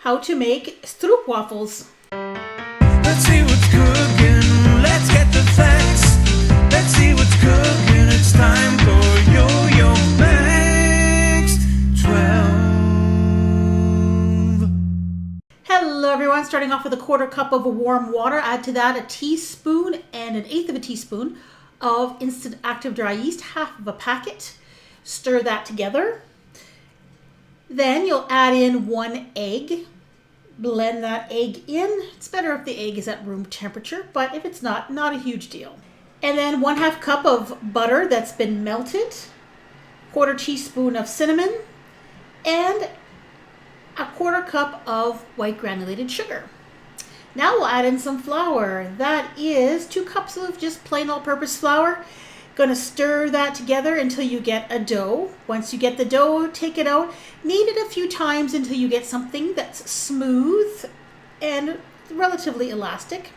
how to make Stroopwafels. Let's see what's cooking. Let's get the facts. Let's see what's cooking. It's time for Yo-Yo Max 12. Hello everyone, starting off with a 1/4 cup of warm water. Add to that a teaspoon and 1/8 of a teaspoon of instant active dry yeast, half of a packet. Stir that together. Then you'll add in 1 egg. Blend that egg in. It's better if the egg is at room temperature, but if it's not a huge deal. And then 1/2 cup of butter that's been melted, 1/4 teaspoon of cinnamon, and a 1/4 cup of white granulated sugar. Now we'll add in some flour. That is 2 cups of just plain all-purpose flour. Gonna stir that together until you get a dough. Once you get the dough, take it out. Knead it a few times until you get something that's smooth and relatively elastic.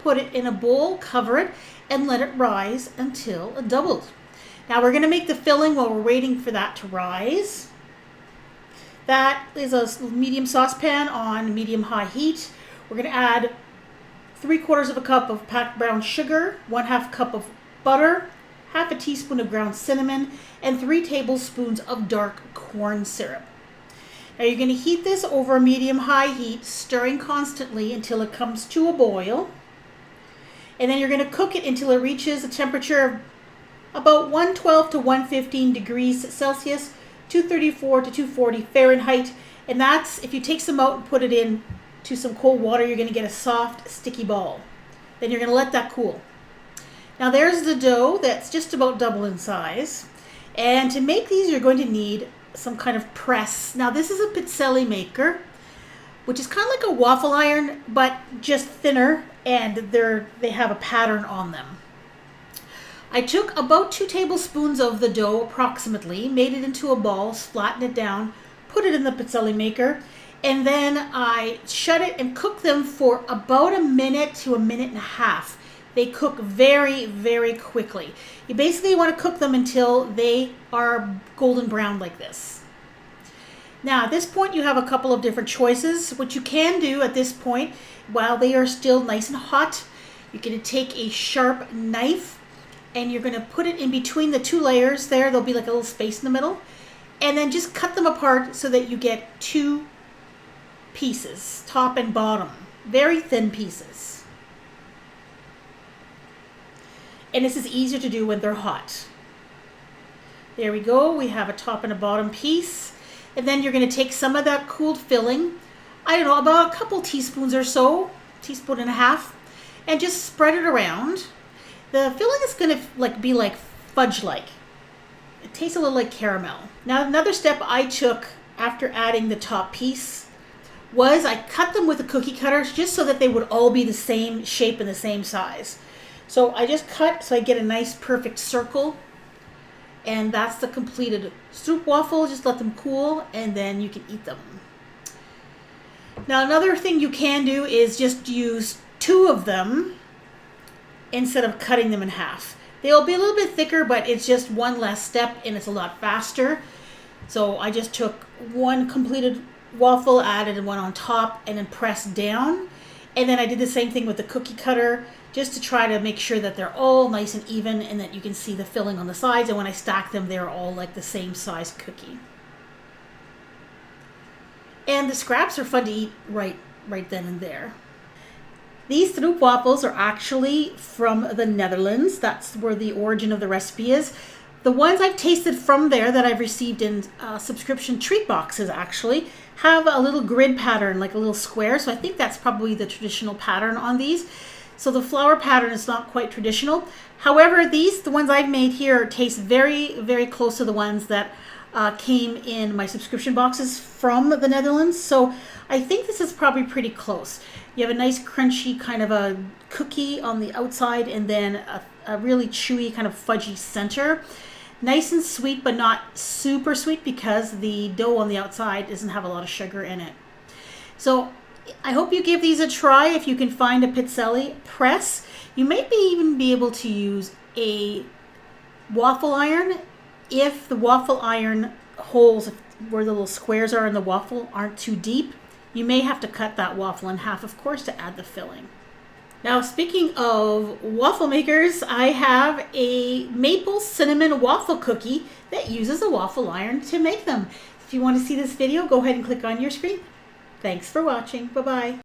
Put it in a bowl, cover it, and let it rise until it doubled. Now we're gonna make the filling while we're waiting for that to rise. That is a medium saucepan on medium-high heat. We're gonna add 3/4 of a cup of packed brown sugar, 1/2 cup of butter, half a teaspoon of ground cinnamon, and 3 tablespoons of dark corn syrup. Now you're going to heat this over a medium-high heat, stirring constantly until it comes to a boil. And then you're going to cook it until it reaches a temperature of about 112 to 115 degrees Celsius, 234 to 240 Fahrenheit. And that's, if you take some out and put it in to some cold water, you're going to get a soft, sticky ball. Then you're going to let that cool. Now there's the dough that's just about double in size. And to make these, you're going to need some kind of press. Now this is a pizzelle maker, which is kind of like a waffle iron, but just thinner, and they have a pattern on them. I took about 2 tablespoons of the dough approximately, made it into a ball, flattened it down, put it in the pizzelle maker, and then I shut it and cooked them for about 1 minute to 1.5 minutes. They cook very, very quickly. You basically want to cook them until they are golden brown like this. Now, at this point, you have a couple of different choices. What you can do at this point, while they are still nice and hot, you're going to take a sharp knife and you're going to put it in between the 2 layers there. There'll be like a little space in the middle. And then just cut them apart so that you get 2 pieces, top and bottom. Very thin pieces. And this is easier to do when they're hot. There we go. We have a top and a bottom piece. And then you're going to take some of that cooled filling, I don't know, about a couple teaspoons or so, 1.5 teaspoons, and just spread it around. The filling is going to be like fudge-like. It tastes a little like caramel. Now another step I took after adding the top piece was I cut them with a cookie cutter just so that they would all be the same shape and the same size. So I just cut so I get a nice perfect circle, and that's the completed Stroopwafel. Just let them cool and then you can eat them. Now another thing you can do is just use 2 of them instead of cutting them in half. They'll be a little bit thicker, but it's just one less step and it's a lot faster. So I just took 1 completed waffle, added 1 on top, and then pressed down. And then I did the same thing with the cookie cutter, just to try to make sure that they're all nice and even and that you can see the filling on the sides. And when I stack them, they're all like the same size cookie. And the scraps are fun to eat right then and there. These Stroopwafels are actually from the Netherlands. That's where the origin of the recipe is. The ones I've tasted from there that I've received in subscription treat boxes actually have a little grid pattern, like a little square. So I think that's probably the traditional pattern on these. So the flour pattern is not quite traditional. However, the ones I've made here, taste very, very close to the ones that came in my subscription boxes from the Netherlands. So I think this is probably pretty close. You have a nice crunchy kind of a cookie on the outside and then a really chewy kind of fudgy center. Nice and sweet, but not super sweet because the dough on the outside doesn't have a lot of sugar in it. So I hope you give these a try if you can find a pizzelle press. You may even be able to use a waffle iron if the waffle iron holes where the little squares are in the waffle aren't too deep. You may have to cut that waffle in half, of course, to add the filling. Now, speaking of waffle makers, I have a maple cinnamon waffle cookie that uses a waffle iron to make them. If you want to see this video, go ahead and click on your screen. Thanks for watching. Bye-bye.